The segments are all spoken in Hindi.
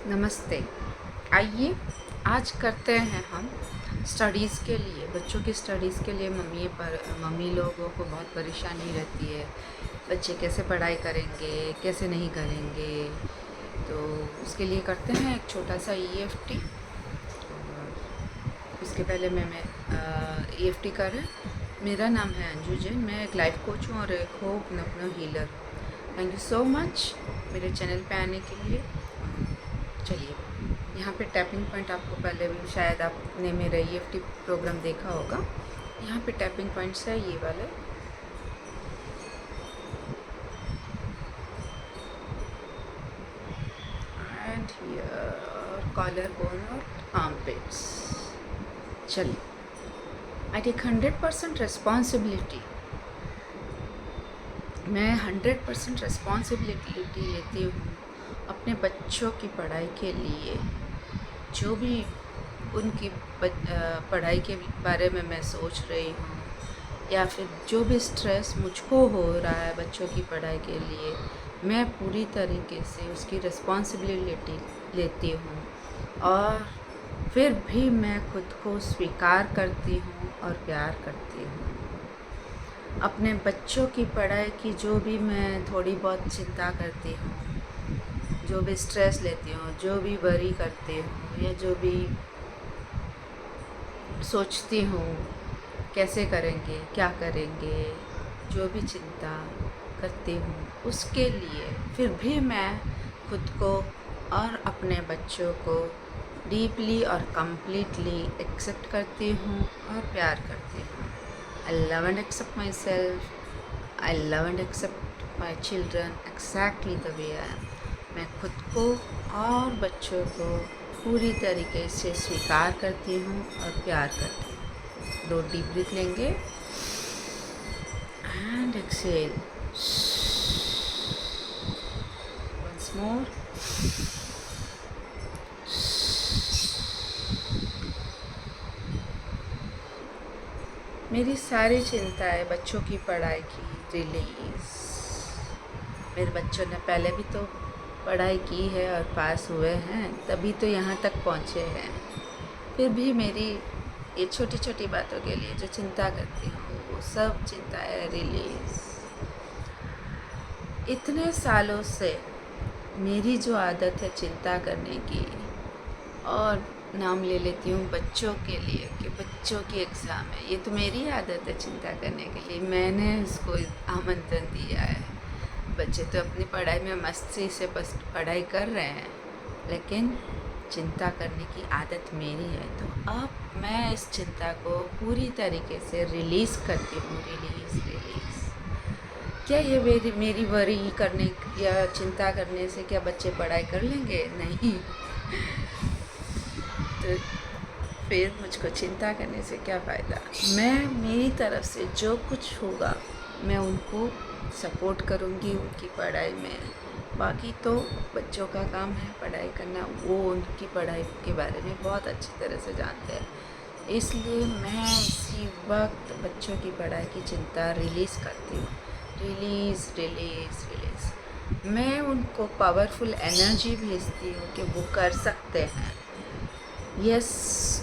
नमस्ते। आइए आज करते हैं हम स्टडीज़ के लिए, बच्चों की स्टडीज़ के लिए मम्मी लोगों को बहुत परेशानी रहती है। बच्चे कैसे पढ़ाई करेंगे, कैसे नहीं करेंगे। तो उसके लिए करते हैं एक छोटा सा ईएफटी। उसके पहले मैं ईएफटी करें। मेरा नाम है अंजू जैन, मैं एक लाइफ कोच हूँ और एक hope healer. Thank you so much मेरे चैनल पे आने के लिए। चलिए, यहाँ पे टैपिंग पॉइंट आपको पहले भी शायद आपने मेरा ईएफटी प्रोग्राम देखा होगा। यहाँ पे टैपिंग पॉइंट्स है ये वाले। एंड हियर कॉलर बोन और आर्मपिट्स। चलिए, आई टेक 100% रिस्पॉन्सिबिलिटी। मैं 100% रिस्पॉन्सिबिलिटी लेती हूँ अपने बच्चों की पढ़ाई के लिए। जो भी उनकी पढ़ाई के बारे में मैं सोच रही हूँ या फिर जो भी स्ट्रेस मुझको हो रहा है बच्चों की पढ़ाई के लिए, मैं पूरी तरीके से उसकी रिस्पॉन्सिबिलिटी लेती हूँ। और फिर भी मैं खुद को स्वीकार करती हूँ और प्यार करती हूँ। अपने बच्चों की पढ़ाई की जो भी मैं थोड़ी बहुत चिंता करती हूँ, जो भी स्ट्रेस लेती हूँ, जो भी वरी करती हूँ या जो भी सोचती हूँ कैसे करेंगे, क्या करेंगे, जो भी चिंता करती हूँ उसके लिए फिर भी मैं खुद को और अपने बच्चों को डीपली और कम्प्लीटली एक्सेप्ट करती हूँ और प्यार करती हूँ। I love and accept myself. I love and accept my children exactly the way I am. मैं खुद को और बच्चों को पूरी तरीके से स्वीकार करती हूँ और प्यार करती हूँ। 2 डीप ब्रीथ लेंगे एंड एक्सेल। Once more. मेरी सारी चिंताएं बच्चों की पढ़ाई की रिलीज़। मेरे बच्चों ने पहले भी तो पढ़ाई की है और पास हुए हैं, तभी तो यहाँ तक पहुँचे हैं। फिर भी मेरी ये छोटी छोटी बातों के लिए जो चिंता करती हूँ वो सब चिंताएं रिलीज़। इतने सालों से मेरी जो आदत है चिंता करने की, और नाम ले लेती हूँ बच्चों के लिए कि बच्चों की एग्ज़ाम है, ये तो मेरी आदत है चिंता करने के लिए। मैंने इसको आमंत्रण दिया है। बच्चे तो अपनी पढ़ाई में मस्ती से बस पढ़ाई कर रहे हैं, लेकिन चिंता करने की आदत मेरी है। तो अब मैं इस चिंता को पूरी तरीके से रिलीज़ करती हूँ। रिलीज़। क्या ये मेरी वरी करने या चिंता करने से क्या बच्चे पढ़ाई कर लेंगे? नहीं। तो फिर मुझको चिंता करने से क्या फ़ायदा। मैं मेरी तरफ से जो कुछ होगा मैं उनको सपोर्ट करूँगी उनकी पढ़ाई में। बाकी तो बच्चों का काम है पढ़ाई करना, वो उनकी पढ़ाई के बारे में बहुत अच्छी तरह से जानते हैं। इसलिए मैं इसी वक्त बच्चों की पढ़ाई की चिंता रिलीज़ करती हूँ। रिलीज़। मैं उनको पावरफुल एनर्जी भेजती हूँ कि वो कर सकते हैं। यस,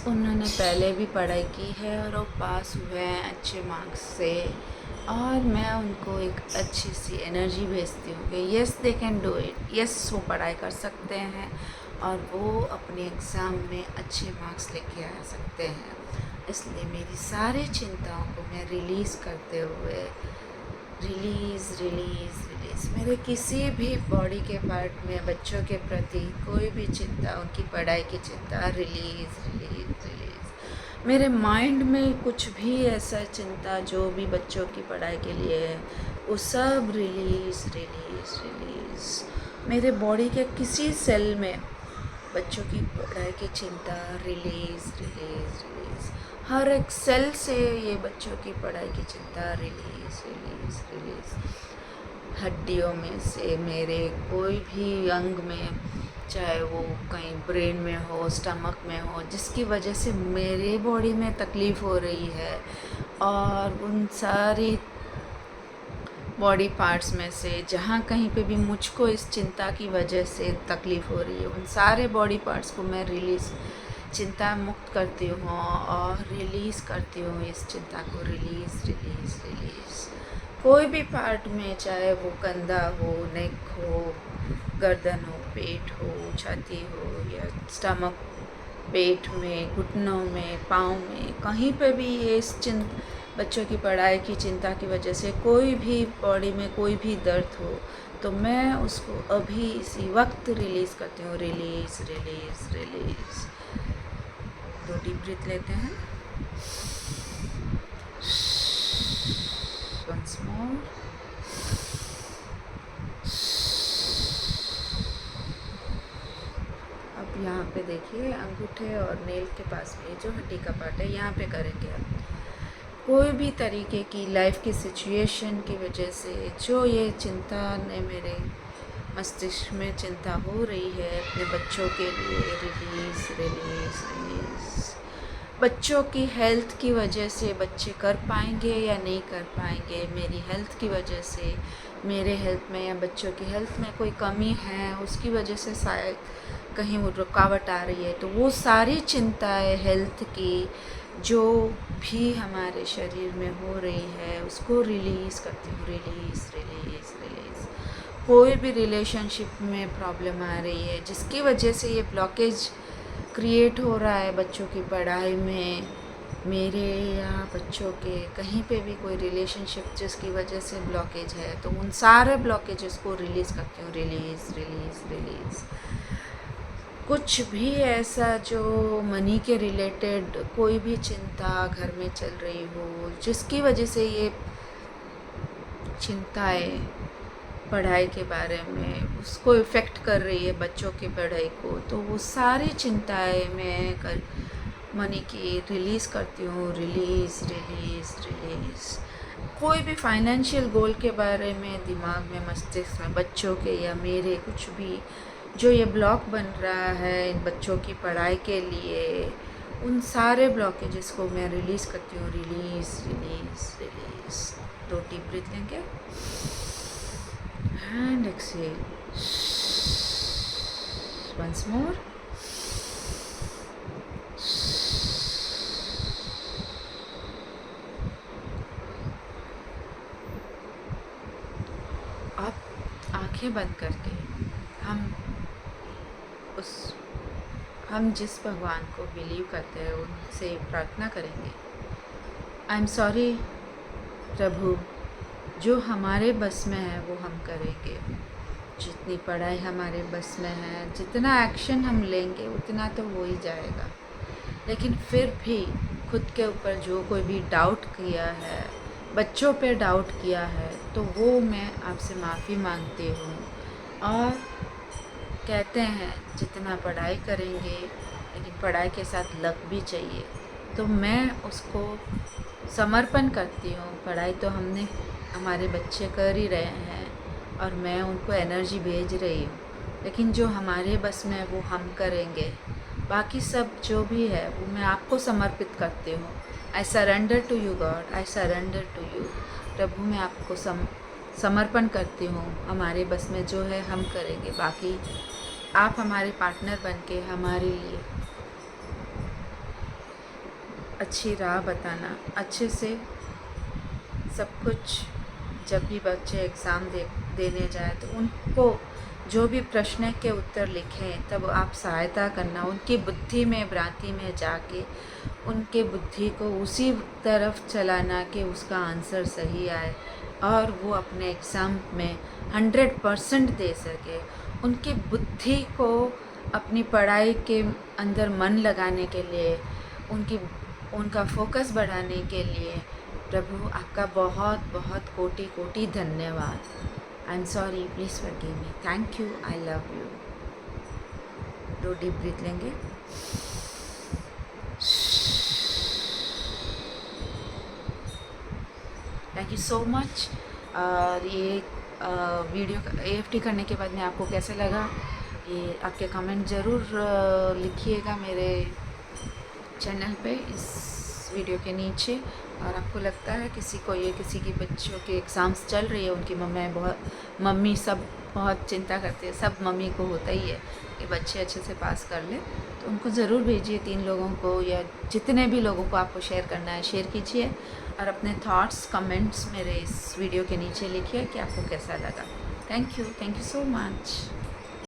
उन्होंने पहले भी पढ़ाई की है और वो पास हुए हैं अच्छे मार्क्स से, और मैं उनको एक अच्छी सी एनर्जी भेजती हूँ कि yes they can do it. Yes, वो पढ़ाई कर सकते हैं और वो अपने एग्ज़ाम में अच्छे मार्क्स लेके आ सकते हैं। इसलिए मेरी सारी चिंताओं को मैं रिलीज़ करते हुए रिलीज़। मेरे किसी भी बॉडी के पार्ट में बच्चों के प्रति कोई भी चिंता, उनकी पढ़ाई की चिंता, रिलीज़। मेरे माइंड में कुछ भी ऐसा चिंता जो भी बच्चों की पढ़ाई के लिए है, वो सब रिलीज़। मेरे बॉडी के किसी सेल में बच्चों की पढ़ाई की चिंता, रिलीज़। हर एक सेल से ये बच्चों की पढ़ाई की चिंता, रिलीज़। हड्डियों में से मेरे कोई भी अंग में, चाहे वो कहीं ब्रेन में हो, स्टमक में हो, जिसकी वजह से मेरे बॉडी में तकलीफ़ हो रही है, और उन सारी बॉडी पार्ट्स में से जहाँ कहीं पे भी मुझको इस चिंता की वजह से तकलीफ़ हो रही है, उन सारे बॉडी पार्ट्स को मैं चिंता मुक्त करती हूँ और रिलीज़ करती हूँ। इस चिंता को रिलीज़ रिलीज़ रिलीज़। कोई भी पार्ट में, चाहे वो कंधा हो, नेक हो, गर्दन हो, पेट हो, छाती हो या स्टमक, पेट में, घुटनों में, पाँव में, कहीं पे भी ये बच्चों की पढ़ाई की चिंता की वजह से कोई भी बॉडी में कोई भी दर्द हो, तो मैं उसको अभी इसी वक्त रिलीज़ करती हूँ। Release release release. 2 deep breath लेते हैं। Once more. अब यहाँ पे देखिए, अंगूठे और नेल के पास में जो हड्डी का पार्ट है, यहाँ पे करेंगे अब। कोई भी तरीके की लाइफ की सिचुएशन की वजह से जो ये चिंता ने मेरे मस्तिष्क में चिंता हो रही है अपने बच्चों के लिए, रिलीज़ रिलीज़ रिलीज़। बच्चों की हेल्थ की वजह से बच्चे कर पाएंगे या नहीं कर पाएंगे, मेरी हेल्थ की वजह से, मेरे हेल्थ में या बच्चों की हेल्थ में कोई कमी है, उसकी वजह से शायद कहीं वो रुकावट आ रही है, तो वो सारी चिंताएं हेल्थ की जो भी हमारे शरीर में हो रही है उसको रिलीज़ करती हूँ। Release release release. कोई भी रिलेशनशिप में प्रॉब्लम आ रही है जिसकी वजह से ये ब्लॉकेज क्रिएट हो रहा है बच्चों की पढ़ाई में, मेरे या बच्चों के कहीं पे भी कोई रिलेशनशिप जिसकी वजह से ब्लॉकेज है, तो उन सारे ब्लॉकेजेस को रिलीज़ करती हूँ। Release release release. कुछ भी ऐसा जो मनी के रिलेटेड कोई भी चिंता घर में चल रही हो, जिसकी वजह से ये चिंताएं पढ़ाई के बारे में उसको इफ़ेक्ट कर रही है बच्चों की पढ़ाई को, तो वो सारी चिंताएं मैं मनी की रिलीज़ करती हूँ। Release release release. कोई भी फाइनेंशियल गोल के बारे में दिमाग में, मस्तिष्क में, बच्चों के या मेरे, कुछ भी जो ये ब्लॉक बन रहा है इन बच्चों की पढ़ाई के लिए, उन सारे ब्लॉकेजेस को मैं रिलीज़ करती हूँ। Release release release. 2 deep breath लेंगे एंड एक्सेल। Once more. आप आंखें बंद करके हम जिस भगवान को बिलीव करते हैं उनसे प्रार्थना करेंगे। आई एम सॉरी प्रभु, जो हमारे बस में है वो हम करेंगे। जितनी पढ़ाई हमारे बस में है, जितना एक्शन हम लेंगे उतना तो हो ही जाएगा, लेकिन फिर भी खुद के ऊपर जो कोई भी डाउट किया है, बच्चों पे डाउट किया है, तो वो मैं आपसे माफ़ी मांगती हूँ। और कहते हैं जितना पढ़ाई करेंगे, लेकिन पढ़ाई के साथ लक भी चाहिए, तो मैं उसको समर्पण करती हूँ। पढ़ाई तो हमारे बच्चे कर ही रहे हैं और मैं उनको एनर्जी भेज रही हूँ, लेकिन जो हमारे बस में है वो हम करेंगे। बाकी सब जो भी है वो मैं आपको समर्पित करती हूँ। I surrender to you God, I surrender to you. प्रभु मैं आपको समर्पण करती हूँ। हमारे बस में जो है हम करेंगे, बाकी आप हमारे पार्टनर बन के हमारे लिए अच्छी राह बताना, अच्छे से सब कुछ। जब भी बच्चे एग्ज़ाम देने जाए तो उनको जो भी प्रश्न के उत्तर लिखें, तब आप सहायता करना, उनकी बुद्धि में, भ्रांति में जाके उनके बुद्धि को उसी तरफ चलाना कि उसका आंसर सही आए और वो अपने एग्ज़ाम में 100% दे सके। उनकी बुद्धि को अपनी पढ़ाई के अंदर मन लगाने के लिए, उनका फोकस बढ़ाने के लिए प्रभु आपका बहुत बहुत कोटि कोटि धन्यवाद। I am sorry, please forgive me. Thank you, I love you. 2 deep breath लेंगे। Thank you so much. और ये वीडियो AFT करने के बाद में आपको कैसा लगा, ये आपके कमेंट ज़रूर लिखिएगा मेरे चैनल पे। इस इस वीडियो के नीचे। और आपको लगता है किसी को ये किसी की बच्चों के एग्ज़ाम्स चल रही है, उनकी मम्मी सब बहुत चिंता करती है, सब मम्मी को होता ही है कि बच्चे अच्छे से पास कर ले, तो उनको ज़रूर भेजिए 3 लोगों को, या जितने भी लोगों को आपको शेयर करना है शेयर कीजिए। और अपने थॉट्स कमेंट्स मेरे इस वीडियो के नीचे लिखिए कि आपको कैसा लगा। Thank you so much.